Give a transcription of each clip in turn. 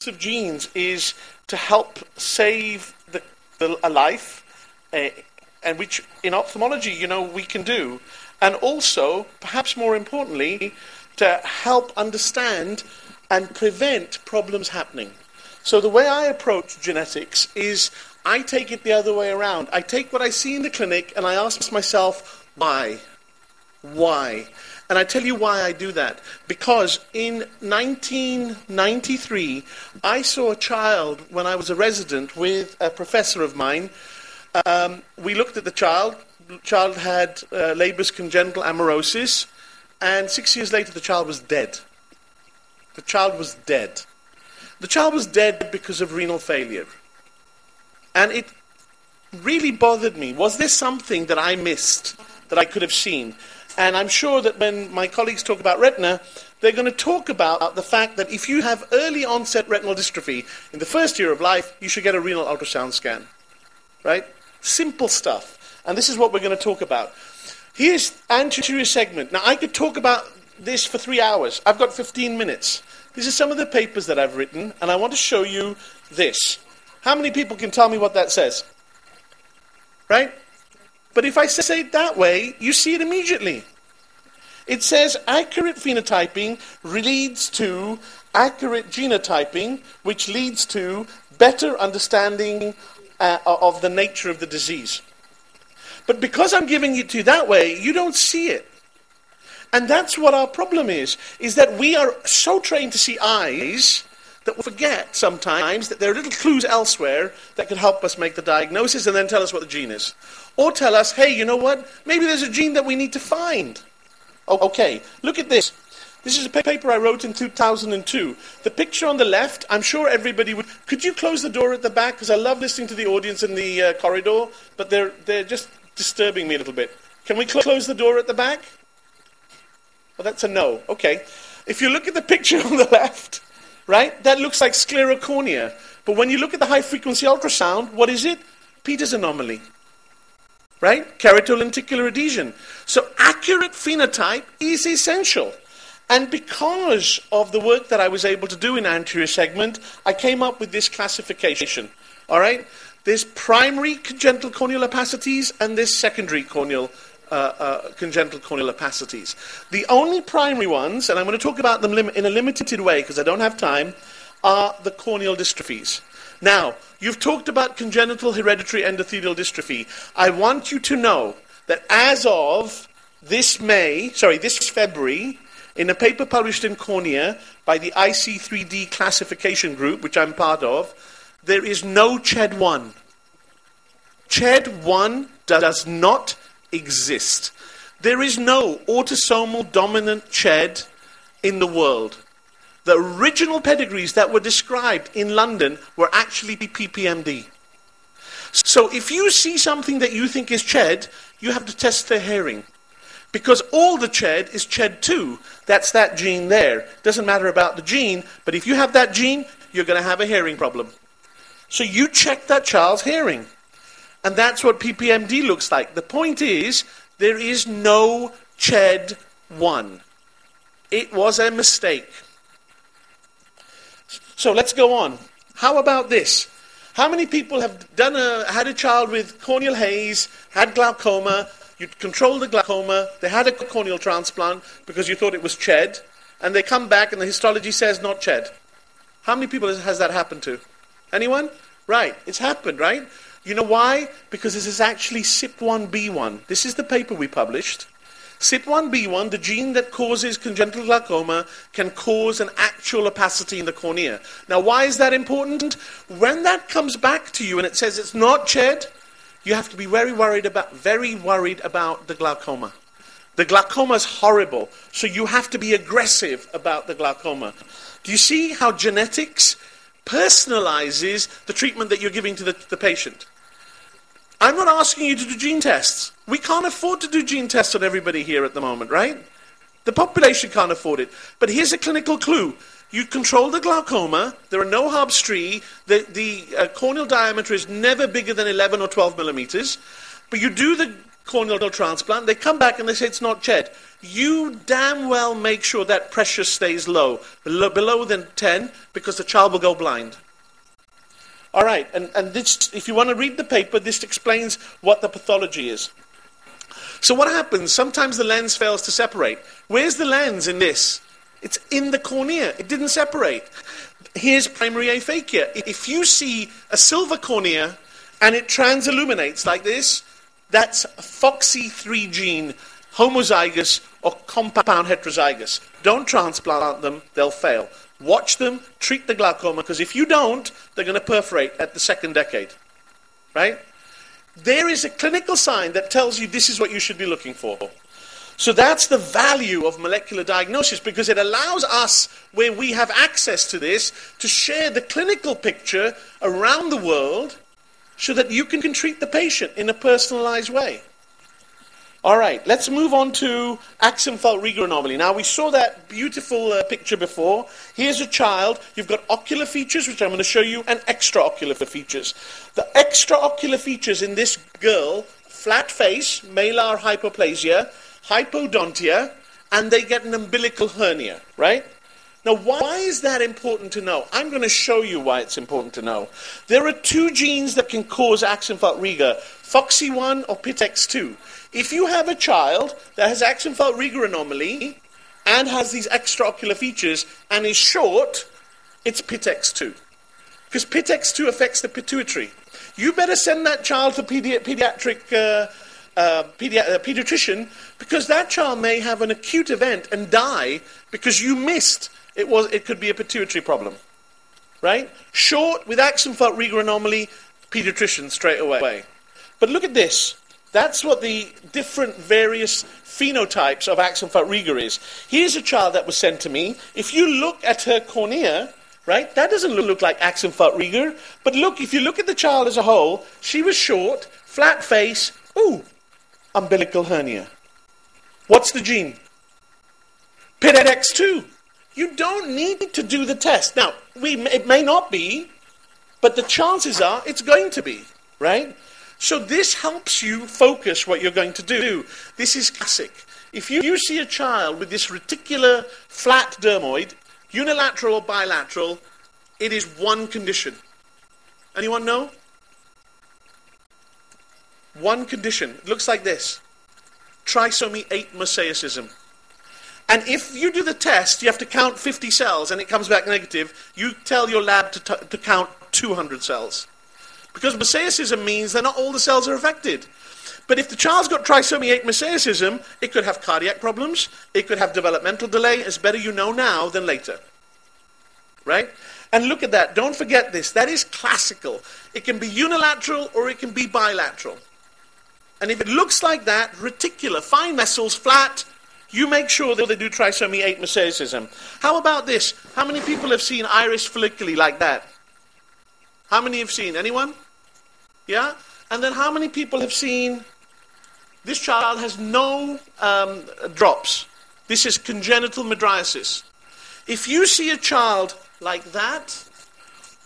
of genes is to help save a life, and which in ophthalmology, we can do. And also, perhaps more importantly, to help understand and prevent problems happening. So the way I approach genetics is I take it the other way around. I take what I see in the clinic and I ask myself, why? Why? And I tell you why I do that. Because in 1993, I saw a child when I was a resident with a professor of mine. We looked at the child. The child had Leber's congenital amaurosis. And 6 years later, the child was dead. The child was dead. The child was dead because of renal failure. And it really bothered me. Was there something that I missed that I could have seen? And I'm sure that when my colleagues talk about retina, they're going to talk about the fact that if you have early onset retinal dystrophy in the first year of life, you should get a renal ultrasound scan. Right? Simple stuff. And this is what we're going to talk about. Here's anterior segment. Now, I could talk about this for 3 hours. I've got 15 minutes. These are some of the papers that I've written, and I want to show you this. How many people can tell me what that says? Right? But if I say it that way, you see it immediately. It says accurate phenotyping leads to accurate genotyping, which leads to better understanding of the nature of the disease. But because I'm giving it to you that way, you don't see it. And that's what our problem is that we are so trained to see eyes that we forget sometimes that there are little clues elsewhere that can help us make the diagnosis and then tell us what the gene is. Or tell us, hey, you know what? Maybe there's a gene that we need to find. Okay, look at this. This is a paper I wrote in 2002. The picture on the left, I'm sure everybody would... Could you close the door at the back? Because I love listening to the audience in the corridor, but they're just disturbing me a little bit. Can we close the door at the back? Well, that's a no. Okay. If you look at the picture on the left, right, that looks like sclerocornea. But when you look at the high-frequency ultrasound, what is it? Peters anomaly. Right? Keratolenticular adhesion. So accurate phenotype is essential. And because of the work that I was able to do in anterior segment, I came up with this classification. All right? There's primary congenital corneal opacities and there's secondary congenital corneal opacities. The only primary ones, and I'm going to talk about them in a limited way because I don't have time, are the corneal dystrophies. Now, you've talked about congenital hereditary endothelial dystrophy. I want you to know that as of this February, in a paper published in Cornea by the IC3D classification group, which I'm part of, there is no CHED1. CHED1 does not exist. There is no autosomal dominant CHED in the world. The original pedigrees that were described in London were actually PPMD. So if you see something that you think is CHED, you have to test the hearing. Because all the CHED is CHED2. That's that gene there. Doesn't matter about the gene, but if you have that gene, you're going to have a hearing problem. So you check that child's hearing. And that's what PPMD looks like. The point is, there is no CHED1. It was a mistake. So let's go on. How about this? How many people have had a child with corneal haze, had glaucoma, you controlled the glaucoma, they had a corneal transplant because you thought it was CHED, and they come back and the histology says not CHED? How many people has that happened to? Anyone? Right, it's happened, right? You know why? Because this is actually CYP1B1. This is the paper we published. CYP1B1, the gene that causes congenital glaucoma, can cause an actual opacity in the cornea. Now, why is that important? When that comes back to you and it says it's not CHED, you have to be very worried about the glaucoma. The glaucoma is horrible, so you have to be aggressive about the glaucoma. Do you see how genetics personalizes the treatment that you're giving to the patient? I'm not asking you to do gene tests. We can't afford to do gene tests on everybody here at the moment, right? The population can't afford it. But here's a clinical clue. You control the glaucoma. There are no Harb's tree. The corneal diameter is never bigger than 11 or 12 millimeters. But you do the corneal transplant. They come back and they say it's not Ched. You damn well make sure that pressure stays low, below than 10, because the child will go blind. All right, and this, if you want to read the paper, this explains what the pathology is. So what happens? Sometimes the lens fails to separate. Where's the lens in this? It's in the cornea. It didn't separate. Here's primary aphakia. If you see a silver cornea and it transilluminates like this, that's a FOXY3 gene, homozygous or compound heterozygous. Don't transplant them, they'll fail. Watch them, treat the glaucoma, because if you don't, they're going to perforate at the second decade. Right? There is a clinical sign that tells you this is what you should be looking for. So that's the value of molecular diagnosis, because it allows us, where we have access to this, to share the clinical picture around the world so that you can treat the patient in a personalized way. All right, let's move on to Axenfeld Rieger anomaly. Now, we saw that beautiful picture before. Here's a child. You've got ocular features, which I'm going to show you, and extraocular features. The extraocular features in this girl, flat face, malar hypoplasia, hypodontia, and they get an umbilical hernia, right? Now, why is that important to know? I'm going to show you why it's important to know. There are two genes that can cause Axenfeld Rieger, FOXY1 or PITX2. If you have a child that has Axenfeld Rieger anomaly and has these extraocular features and is short, it's PITX2. Because PITX2 affects the pituitary. You better send that child to pediatrician, because that child may have an acute event and die because you missed. It could be a pituitary problem, right? Short with Axenfeld Rieger anomaly, pediatrician straight away. But look at this. That's what the different various phenotypes of Axenfeld Rieger is. Here's a child that was sent to me. If you look at her cornea, right, that doesn't look like Axenfeld Rieger. But look, if you look at the child as a whole, she was short, flat face, umbilical hernia. What's the gene? PITX2. You don't need to do the test. Now, it may not be, but the chances are it's going to be, right? So this helps you focus what you're going to do. This is classic. If you see a child with this reticular flat dermoid, unilateral or bilateral, it is one condition. Anyone know? One condition. It looks like this. Trisomy 8 mosaicism. And if you do the test, you have to count 50 cells and it comes back negative, you tell your lab to count 200 cells. Because mosaicism means that not all the cells are affected. But if the child's got trisomy 8 mosaicism, it could have cardiac problems, it could have developmental delay. It's better you know now than later. Right? And look at that. Don't forget this. That is classical. It can be unilateral or it can be bilateral. And if it looks like that, reticular, fine vessels, flat, you make sure that they do trisomy 8 mosaicism. How about this? How many people have seen iris folliculi like that? How many have seen? Anyone? Yeah? And then how many people have seen this child has no drops? This is congenital MYDRIASIS. If you see a child like that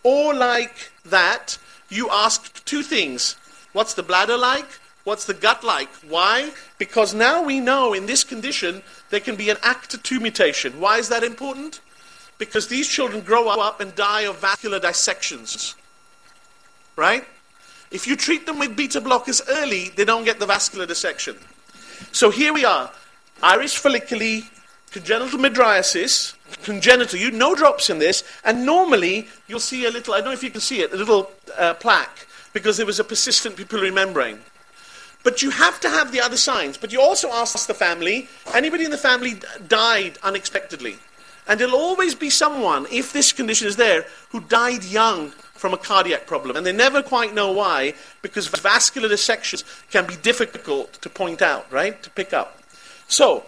or like that, you ask two things. What's the bladder like? What's the gut like? Why? Because now we know in this condition there can be an ACTA2 mutation. Why is that important? Because these children grow up and die of vascular dissections. Right? If you treat them with beta blockers early, they don't get the vascular dissection. So here we are. Iris folliculi, congenital MYDRIASIS, congenital, no drops in this, and normally you'll see a little, I don't know if you can see it, a little plaque, because there was a persistent pupillary membrane. But you have to have the other signs. But you also ask the family, anybody in the family died unexpectedly. And there'll always be someone, if this condition is there, who died young from a cardiac problem. And they never quite know why, because vascular dissections can be difficult to point out, right? To pick up. So,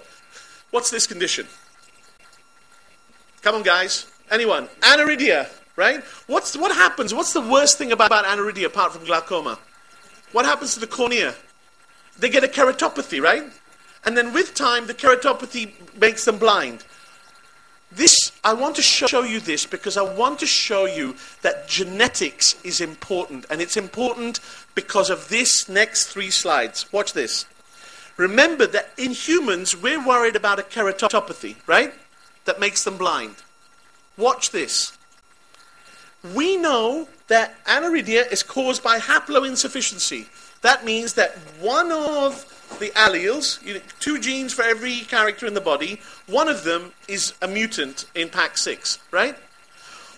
what's this condition? Come on, guys. Anyone? Aniridia, right? What happens? What's the worst thing about aniridia apart from glaucoma? What happens to the cornea? They get a keratopathy, right? And then with time, the keratopathy makes them blind. I want to show you this because I want to show you that genetics is important. And it's important because of this next 3 slides. Watch this. Remember that in humans, we're worried about a keratopathy, right? That makes them blind. Watch this. We know that aniridia is caused by haploinsufficiency. That means that one of the alleles, 2 genes for every character in the body, one of them is a mutant in PAX6, right?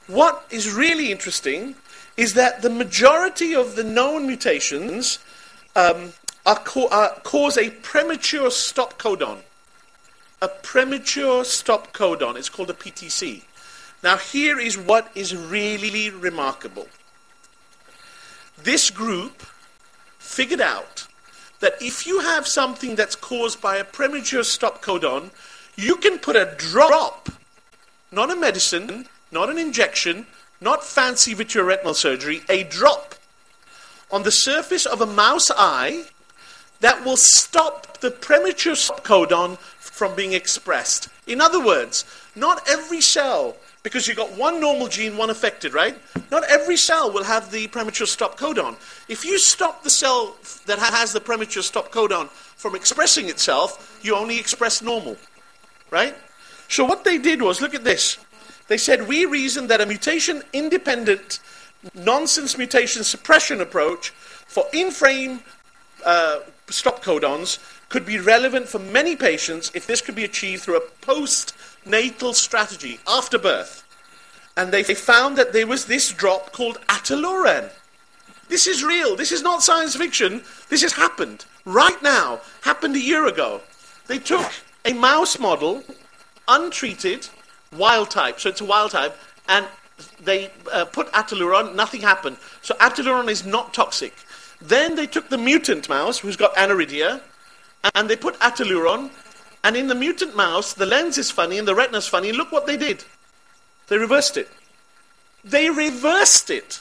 What is really interesting is that the majority of the known mutations cause a premature stop codon. A premature stop codon. It's called a PTC. Now here is what is really remarkable. This group figured out that if you have something that's caused by a premature stop codon, you can put a drop, not a medicine, not an injection, not fancy vitreoretinal surgery, a drop on the surface of a mouse eye that will stop the premature stop codon from being expressed. In other words, not every cell, because you've got one normal gene, one affected, right? Not every cell will have the premature stop codon. If you stop the cell that has the premature stop codon from expressing itself, you only express normal, right? So what they did was, look at this. They said, we reasoned that a mutation-independent nonsense mutation suppression approach for in-frame stop codons could be relevant for many patients if this could be achieved through a postnatal strategy after birth. And they found that there was this drop called ataluren. This is real. This is not science fiction. This has happened right now. Happened a year ago. They took a mouse model, untreated, wild type. So it's a wild type. And they put ataluren. Nothing happened. So ataluren is not toxic. Then they took the mutant mouse, who's got aniridia, and they put ataluren. And in the mutant mouse, the lens is funny and the retina is funny. Look what they did. They reversed it. They reversed it.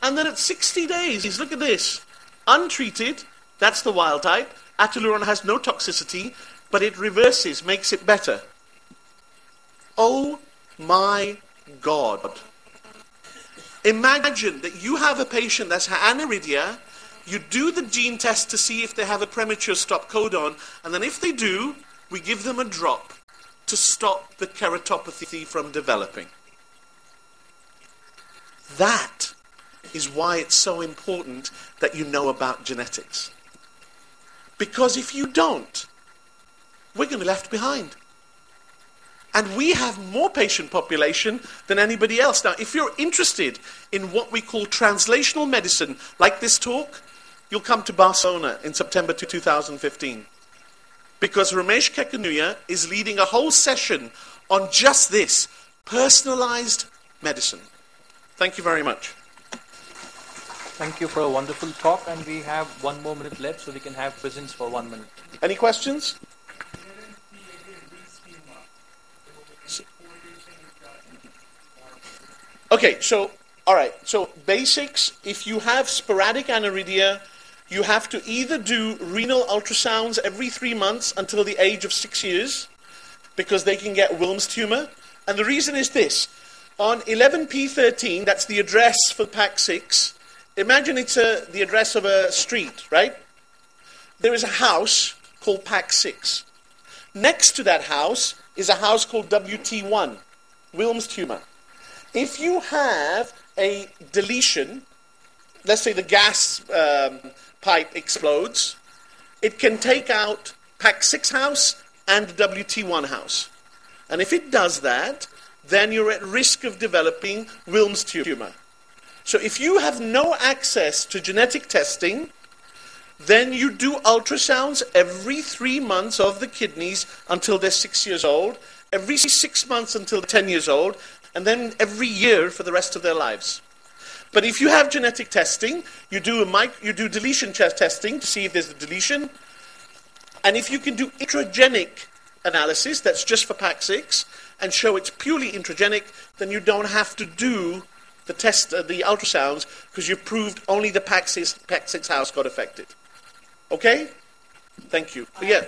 And then at 60 days, look at this. Untreated, that's the wild type. Ataluren has no toxicity, but it reverses, makes it better. Oh my God. Imagine that you have a patient that's aniridia, you do the gene test to see if they have a premature stop codon, and then if they do, we give them a drop to stop the keratopathy from developing. That is why it's so important that you know about genetics. Because if you don't, we're going to be left behind. And we have more patient population than anybody else. Now, if you're interested in what we call translational medicine, like this talk, you'll come to Barcelona in September 2015. Because Ramesh Kekanuya is leading a whole session on just this, personalized medicine. Thank you very much. Thank you for a wonderful talk, and we have 1 more minute left, so we can have presents for 1 minute. Any questions? Okay, so, all right. So basics, if you have sporadic aniridia, you have to either do renal ultrasounds every 3 months until the age of 6 years, because they can get Wilms tumor. And the reason is this. On 11P13, that's the address for PAX6. Imagine it's the address of a street, right? There is a house called PAX6. Next to that house is a house called WT1, Wilms tumor. If you have a deletion, let's say the gas pipe explodes, it can take out PAX6 house and WT1 house. And if it does that, then you're at risk of developing Wilms tumor. So if you have no access to genetic testing, then you do ultrasounds every 3 months of the kidneys until they're 6 years old, every 6 months until 10 years old, and then every year for the rest of their lives. But if you have genetic testing, you do deletion testing to see if there's a deletion. And if you can do intragenic analysis, that's just for PAX6, and show it's purely intragenic, then you don't have to do the test, the ultrasounds, because you've proved only the PAX6 house got affected. Okay? Thank you. Yeah.